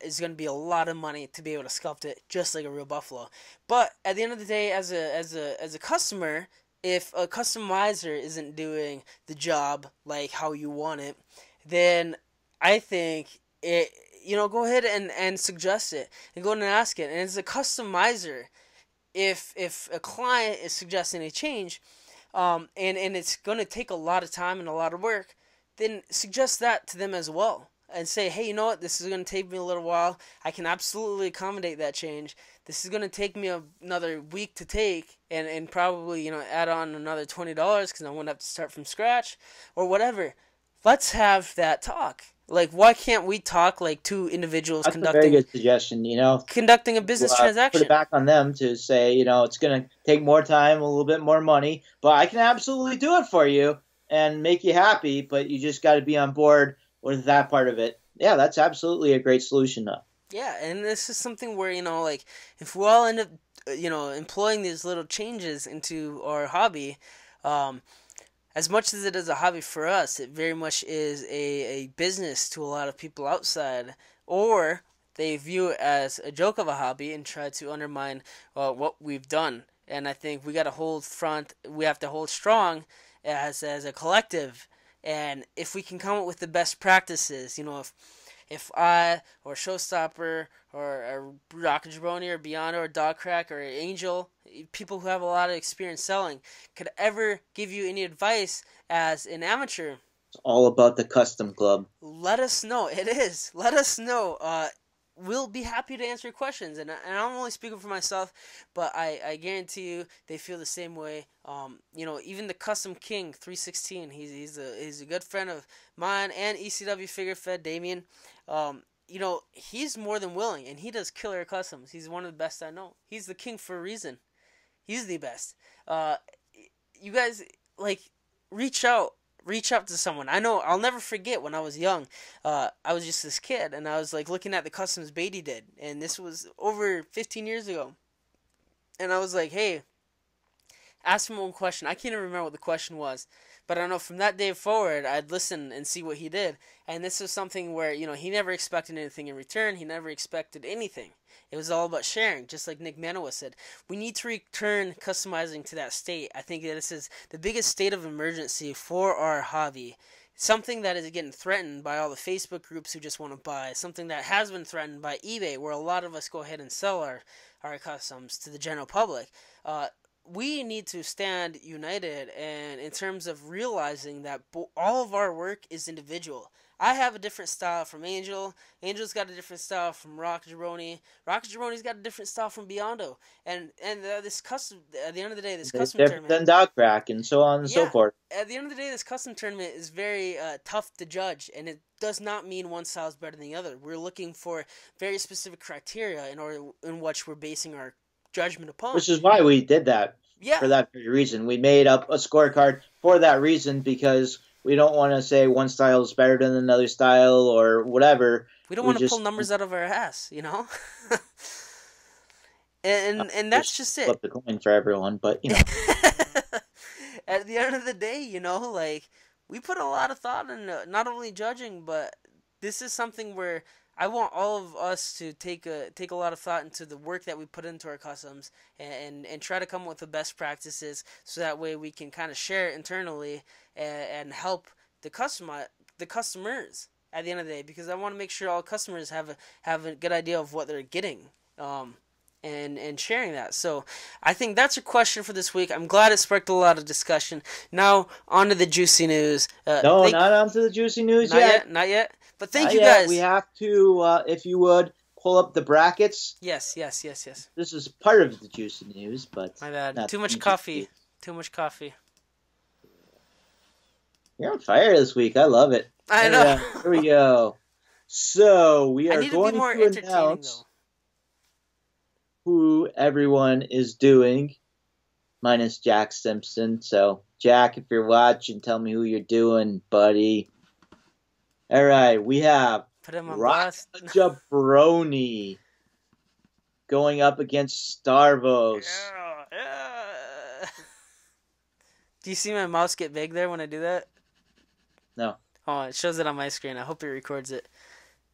S6: is going to be a lot of money to be able to sculpt it just like a real buffalo. But at the end of the day, as a customer, if a customizer isn't doing the job like how you want it, then I think go ahead and suggest it. And go ahead and ask it. And as a customizer, if a client is suggesting a change, and it's going to take a lot of time and a lot of work, then suggest that to them as well. And say, hey, you know what, this is going to take me a little while. I can absolutely accommodate that change. This is going to take me another week to take, and probably, add on another $20 because I'm going to have to start from scratch or whatever. Let's have that talk. Like, why can't we talk like two individuals
S5: That's a very good suggestion,
S6: conducting a business transaction?
S5: Put it back on them to say, it's going to take more time, a little bit more money, but I can absolutely do it for you and make you happy, but you just got to be on board with that part of it. Yeah, that's absolutely a great solution, though.
S6: Yeah, and this is something where, if we all end up, employing these little changes into our hobby, as much as it is a hobby for us, it very much is a business to a lot of people outside, or they view it as a joke of a hobby and try to undermine what we've done. And I think we got to hold we have to hold strong as a collective. And if we can come up with the best practices, if I or Showstopper or Rocket Jabroni or Beyond or Dog Crack or Angel, people who have a lot of experience selling, could ever give you any advice as an amateur,
S5: it's all about the custom club.
S6: let us know. It is. Let us know. We'll be happy to answer questions. And I'm only speaking for myself, but I guarantee you they feel the same way. Even the Custom King 316, he's a good friend of mine and ECW Figure Fed, Damien. He's more than willing, and he does killer customs. He's one of the best I know. He's the king for a reason. He's the best. You guys, reach out to someone. I know I'll never forget when I was young. I was just this kid, and I was looking at the customs Beatty did, and this was over 15 years ago. And I was like, hey, ask him one question. I can't even remember what the question was, but I know from that day forward, I'd listen and see what he did. And this was something where, he never expected anything in return. He never expected anything. It was all about sharing, just like Nick Manoa said. We need to return customizing to that state. I think that this is the biggest state of emergency for our hobby. something that is getting threatened by all the Facebook groups who just want to buy, something that has been threatened by eBay, where a lot of us go ahead and sell our customs to the general public. We need to stand united, and in terms of realizing that all of our work is individual. I have a different style from Angel. Angel's got a different style from Rock Jaroni. Rock Jaroni's got a different style from Biondo. And this custom, at the end of the day, this custom tournament,
S5: then Dog Crack, and so on and so forth.
S6: At the end of the day, this custom tournament is very tough to judge, and it does not mean one style is better than the other. We're looking for very specific criteria in which we're basing our judgment upon.
S5: Which is why we did that.
S6: Yeah.
S5: For that very reason. We made up a scorecard for that reason, because we don't want to say one style is better than another style or whatever.
S6: We don't want to pull numbers out of our ass, you know? and that's just it.
S5: Flip the coin for everyone, but, you know.
S6: At the end of the day, you know, like, we put a lot of thought into not only judging, but this is something where I want all of us to take a lot of thought into the work that we put into our customs and try to come up with the best practices, so that way we can kind of share it internally and help the customers at the end of the day, because I want to make sure all customers have a good idea of what they're getting and sharing that. So I think that's a question for this week. I'm glad it sparked a lot of discussion. Now on to the juicy news.
S5: Not on to the juicy news yet.
S6: Not yet. But thank you guys.
S5: We have to, if you would, pull up the brackets.
S6: Yes.
S5: This is part of the juicy news, but...
S6: My bad. Too much coffee. Too much coffee.
S5: You're on fire this week. I love it.
S6: I know.
S5: Here we go. So, we are going
S6: to be more
S5: to
S6: entertaining,
S5: announce
S6: though.
S5: who everyone is doing, minus Jack Simpson. So, Jack, if you're watching, tell me who you're doing, buddy. All right, we have Rock Jabroni going up against Starvos.
S6: Yeah. Do you see my mouse get big there when I do that?
S5: No.
S6: Oh, it shows it on my screen. I hope it records it.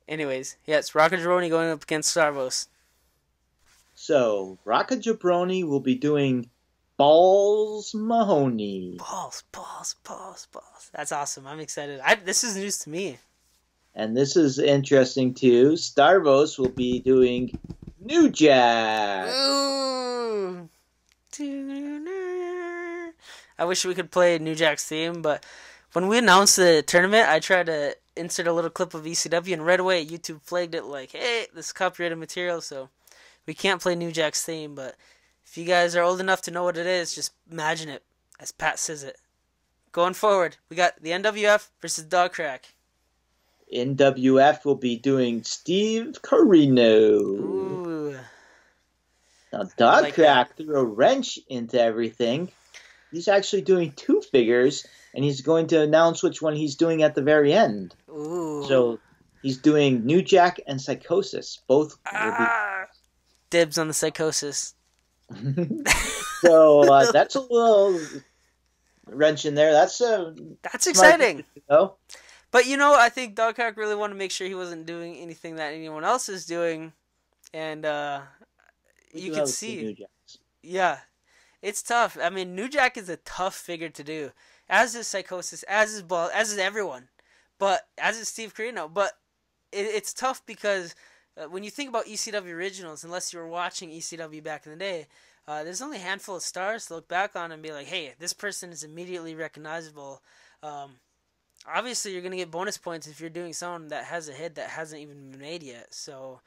S6: Anyways, yes, Rock Jabroni going up against Starvos.
S5: So, Rock Jabroni will be doing Balls Mahoney.
S6: Balls. That's awesome. I'm excited. This is news to me.
S5: And this is interesting too. Starvos will be doing New Jack.
S6: Ooh. I wish we could play New Jack's theme, but when we announced the tournament, I tried to insert a little clip of ECW, and right away YouTube flagged it like, hey, this is copyrighted material, so we can't play New Jack's theme, but if you guys are old enough to know what it is, just imagine it, as Pat says it. Going forward, we got the NWF versus Dog Crack.
S5: NWF will be doing Steve Corino.
S6: Ooh.
S5: Now, Dog Crack threw a wrench into everything. He's actually doing 2 figures, and he's going to announce which one he's doing at the very end.
S6: Ooh.
S5: So he's doing New Jack and Psychosis. Both will be...
S6: Dibs on the Psychosis.
S5: So that's a little wrench in there. That's
S6: exciting.
S5: Though.
S6: But I think Dog Crack really wanted to make sure he wasn't doing anything that anyone else is doing, and you can see. Yeah, it's tough. I mean, New Jack is a tough figure to do, as is Psychosis, as is Ball, as is everyone, but as is Steve Corino. But it's tough because when you think about ECW originals, unless you were watching ECW back in the day, there's only a handful of stars to look back on and be like, hey, this person is immediately recognizable. Obviously, you're going to get bonus points if you're doing someone that has a hit that hasn't even been made yet. So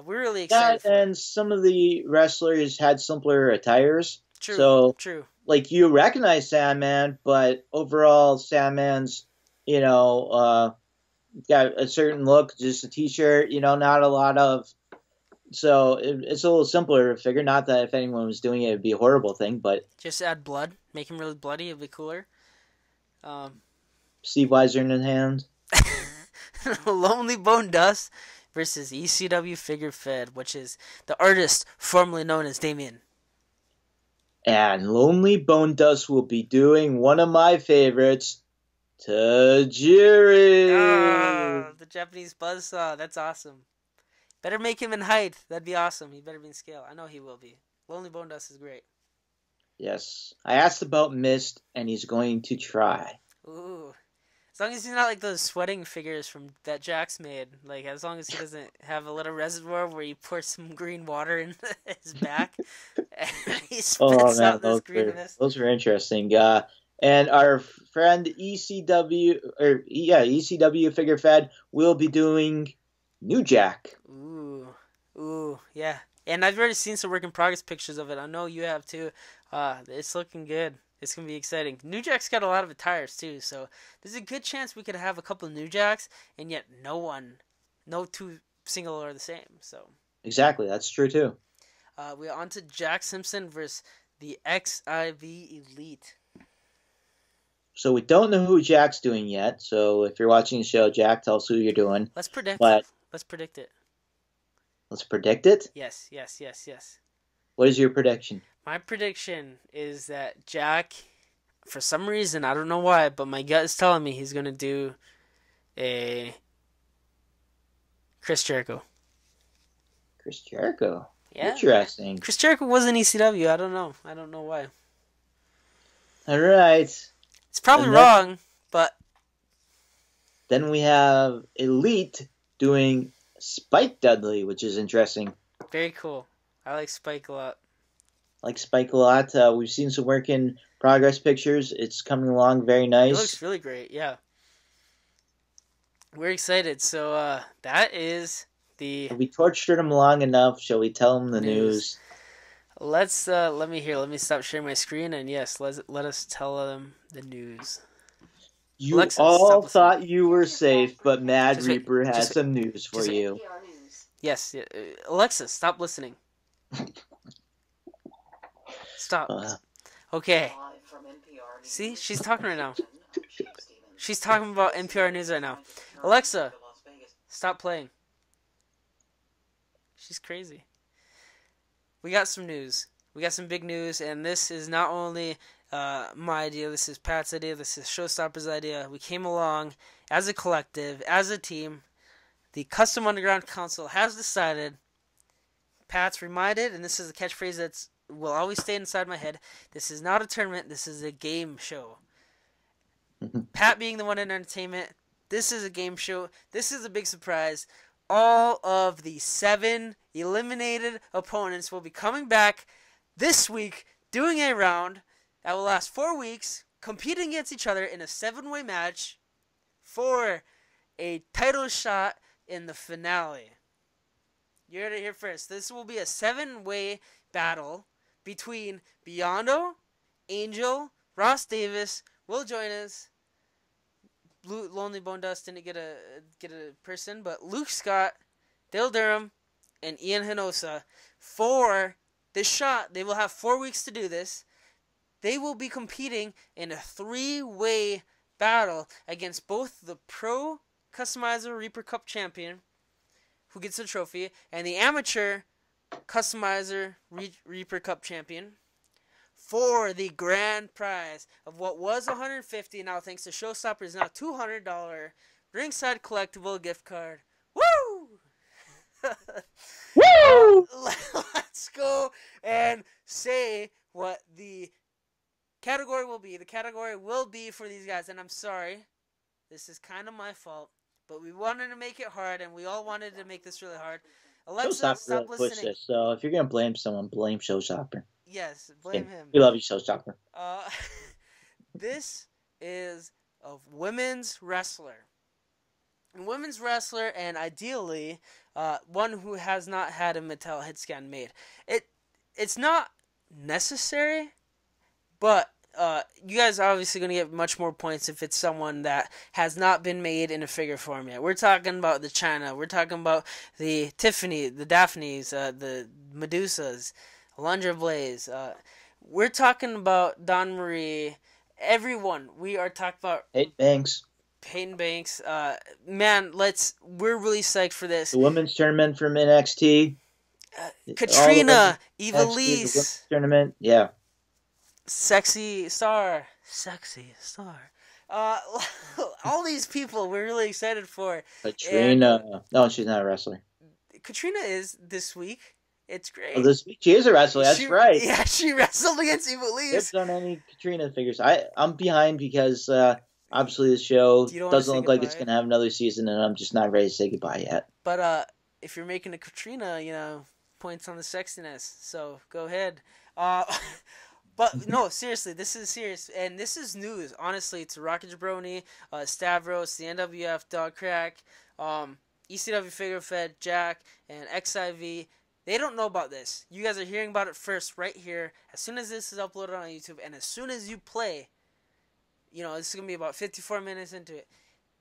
S6: we're really excited.
S5: Yeah, and some of the wrestlers had simpler attires.
S6: True.
S5: So,
S6: true.
S5: Like, you recognize Sandman, but overall, Sandman's, got a certain look, just a t-shirt, not a lot of... So, it's a little simpler to figure. Not that if anyone was doing it, it'd be a horrible thing, but...
S6: Just add blood. Make him really bloody. It'd be cooler.
S5: Steve Weiser in hand.
S6: Lonely Bone Dust versus ECW Figure Fed, which is the artist formerly known as Damien.
S5: And Lonely Bone Dust will be doing one of my favorites, Tajiri.
S6: Oh, the Japanese buzzsaw. That's awesome. Better make him in height. That'd be awesome. He better be in scale. I know he will be. Lonely Bone Dust is great.
S5: Yes. I asked about Mist, and he's going to try.
S6: Ooh. As long as he's not like those sweating figures from that Jax made. Like, as long as he doesn't have a little reservoir where you pour some green water in his back and he spits out this greenness.
S5: Those were interesting. And our friend ECW Figure Fed will be doing New Jack.
S6: Ooh, yeah. And I've already seen some work in progress pictures of it. I know you have too. It's looking good. It's going to be exciting. New Jack's got a lot of attires too, so there's a good chance we could have a couple of New Jacks, and yet no two single are the same. So
S5: exactly, that's true too.
S6: We're on to Jack Simpson versus the XIV Elite.
S5: So we don't know who Jack's doing yet. So if you're watching the show, Jack, tell us who you're doing.
S6: Let's predict. Let's predict it.
S5: Let's predict it?
S6: Yes.
S5: What is your prediction?
S6: My prediction is that Jack, for some reason, I don't know why, but my gut is telling me he's going to do a Chris Jericho.
S5: Chris Jericho?
S6: Yeah.
S5: Interesting.
S6: Chris Jericho was in ECW. I don't know why.
S5: All right.
S6: It's probably wrong, but...
S5: Then we have Elite doing Spike Dudley, which is interesting.
S6: Very cool. I like Spike a lot.
S5: We've seen some work in progress pictures. It's coming along very nice.
S6: It looks really great, yeah. We're excited. So that is the...
S5: We tortured him long enough. Shall we tell him the news?
S6: Let's let me stop sharing my screen, and yes, let us tell them the news.
S5: You
S6: Alexa,
S5: all thought you were safe, but Mad Reaper has some news for you.
S6: Yes, Alexa, stop listening. Stop. Okay. See, she's talking right now. She's talking about NPR News right now. Alexa, stop playing. She's crazy. We got some news. We got some big news, and this is not only my idea, this is Pat's idea, this is Showstopper's idea. We came along as a collective, as a team. The Custom Underground Council has decided, Pat's reminded, and this is a catchphrase that will always stay inside my head, this is not a tournament, this is a game show. Pat being the one in entertainment, this is a game show, this is a big surprise. All of the 7 eliminated opponents will be coming back this week, doing a round that will last 4 weeks, competing against each other in a 7-way match for a title shot in the finale. You heard it here first. This will be a 7-way battle between Biondo, Angel, Ross Davis, Will Jonas, Lonely Bone Dust didn't get a person, but Luke Scott, Dale Durham, and Ian Hinosa for this shot. They will have 4 weeks to do this. They will be competing in a 3-way battle against both the Pro Customizer Reaper Cup champion, who gets the trophy, and the Amateur Customizer Reaper Cup champion for the grand prize of what was $150, now thanks to Showstoppers, now $200 ringside collectible gift card. Woo! Woo! Let's go and say what the category will be. The category will be for these guys, and I'm sorry, this is kind of my fault, but we wanted to make it hard, and we all wanted to make this really hard. Alexa, stop
S5: really
S6: listening.
S5: This, so if you're gonna blame someone, blame Showstopper.
S6: Yes, blame him.
S5: We love you, Showstopper.
S6: This is a women's wrestler. Women's wrestler, and ideally, one who has not had a metal head scan made. It's not necessary, but you guys are obviously going to get much more points if it's someone that has not been made in a figure form yet. We're talking about the China. We're talking about the Tiffany, the Daphnes, the Medusas, Alundra Blaze. We're talking about Dawn Marie. Everyone. We are talking about Peyton Banks. Man, we're really psyched for this.
S5: The women's tournament from NXT.
S6: Katrina, Evilise.
S5: Tournament, yeah.
S6: Sexy star. All these people we're really excited for.
S5: Katrina. No, she's not a wrestler.
S6: Katrina is this week. It's great.
S5: Oh, this week she is a wrestler. That's right.
S6: Yeah, she wrestled against Evilise.
S5: I've done any Katrina figures. I'm behind because Obviously, the show
S6: You don't wanna
S5: doesn't
S6: say
S5: look like it's
S6: goodbye?
S5: going to have another season, and I'm just not ready to say goodbye yet.
S6: But if you're making a Katrina, points on the sexiness. So go ahead. But no, seriously, this is serious, and this is news. Honestly, to Rocket Jabroni, Stavros, the NWF, Dog Crack, ECW Figure Fed, Jack, and XIV. They don't know about this. You guys are hearing about it first right here. As soon as this is uploaded on YouTube, and as soon as you play, this is gonna be about 54 minutes into it.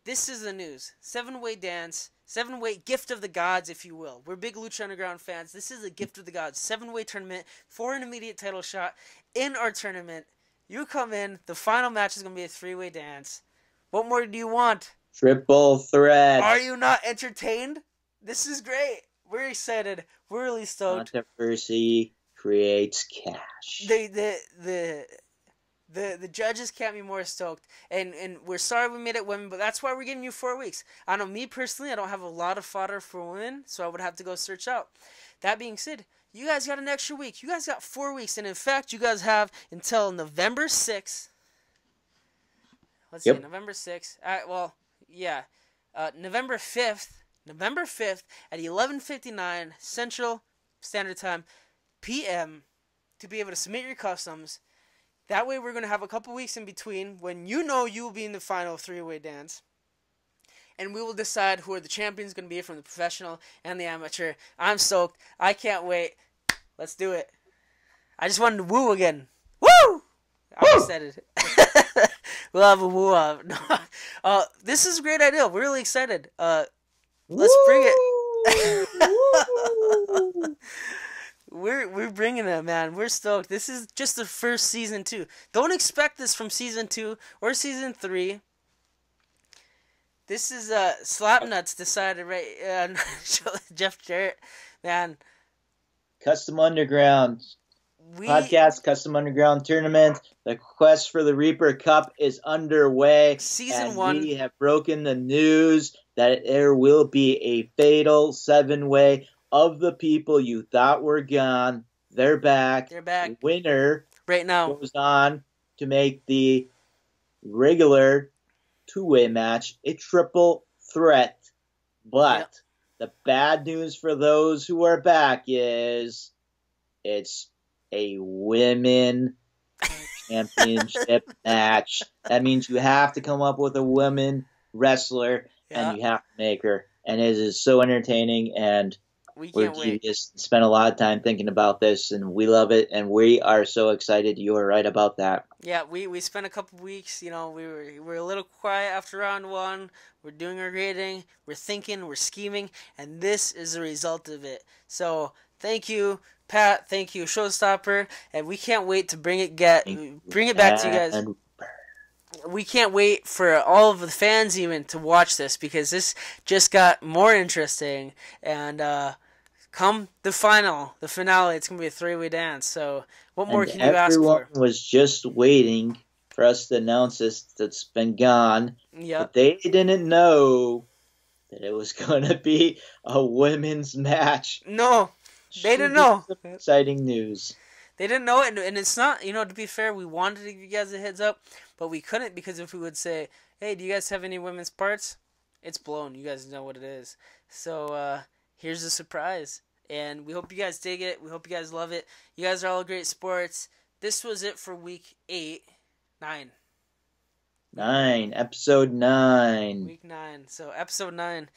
S6: This is the news. 7-way dance. 7-way gift of the gods, if you will. We're big Lucha Underground fans. This is a gift of the gods. 7-way tournament for an immediate title shot in our tournament. You come in. The final match is going to be a 3-way dance. What more do you want?
S5: Triple threat.
S6: Are you not entertained? This is great. We're excited. We're really stoked.
S5: Controversy creates cash.
S6: The judges can't be more stoked, and we're sorry we made it women, but that's why we're giving you 4 weeks. I know me personally, I don't have a lot of fodder for women, so I would have to go search out. That being said, you guys got an extra week. You guys got 4 weeks, and in fact, you guys have until November 6th. Let's see, November 6th. November 5th. November 5th at 11:59 Central Standard Time p.m. to be able to submit your customs. That way we're going to have a couple weeks in between when you will be in the final 3-way dance. And we will decide who are the champions going to be from the professional and the amateur. I'm stoked. I can't wait. Let's do it. I just wanted to woo again. Woo! I already said it. We'll have a woo up. This is a great idea. We're really excited. Let's bring it. We're bringing it, man. We're stoked. This is just the first season 2. Don't expect this from season 2 or season 3. This is Slapnuts decided right. Jeff Jarrett, man.
S5: Custom Underground podcast, Custom Underground tournament. The quest for the Reaper Cup is underway.
S6: Season 1.
S5: We have broken the news that there will be a fatal 7-way. Of the people you thought were gone, they're back.
S6: They're back.
S5: The winner
S6: right now
S5: goes on to make the regular 2-way match a triple threat. But the bad news for those who are back is it's a women championship match. That means you have to come up with a women wrestler and you have to make her. And it is so entertaining, and
S6: we
S5: just spent a lot of time thinking about this, and we love it, and we are so excited. You are right about that.
S6: Yeah, we spent a couple weeks, we were a little quiet after round 1. We're doing our grading, we're thinking, we're scheming, and this is the result of it. So thank you, Pat. Thank you, Showstopper, and we can't wait to bring it back to you guys. We can't wait for all of the fans even to watch this, because this just got more interesting, and come the finale, it's going to be a 3-way dance. So what more can you ask for?
S5: Everyone was just waiting for us to announce this that's been gone.
S6: Yep.
S5: But they didn't know that it was going to be a women's match.
S6: No, they didn't know.
S5: Exciting news.
S6: They didn't know it, and it's not, to be fair, we wanted to give you guys a heads up, but we couldn't, because if we would say, hey, do you guys have any women's parts? It's blown. You guys know what it is. So, here's a surprise, and we hope you guys dig it. We hope you guys love it. You guys are all great sports. This was it for week 9.
S5: Episode 9.
S6: Week 9. So, episode 9,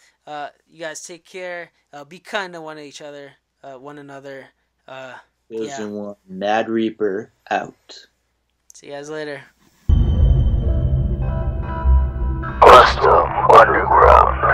S6: you guys take care. Be kind to one another.
S5: Chosen one. Mad Reaper out.
S6: See you guys later.
S4: Custom Underground.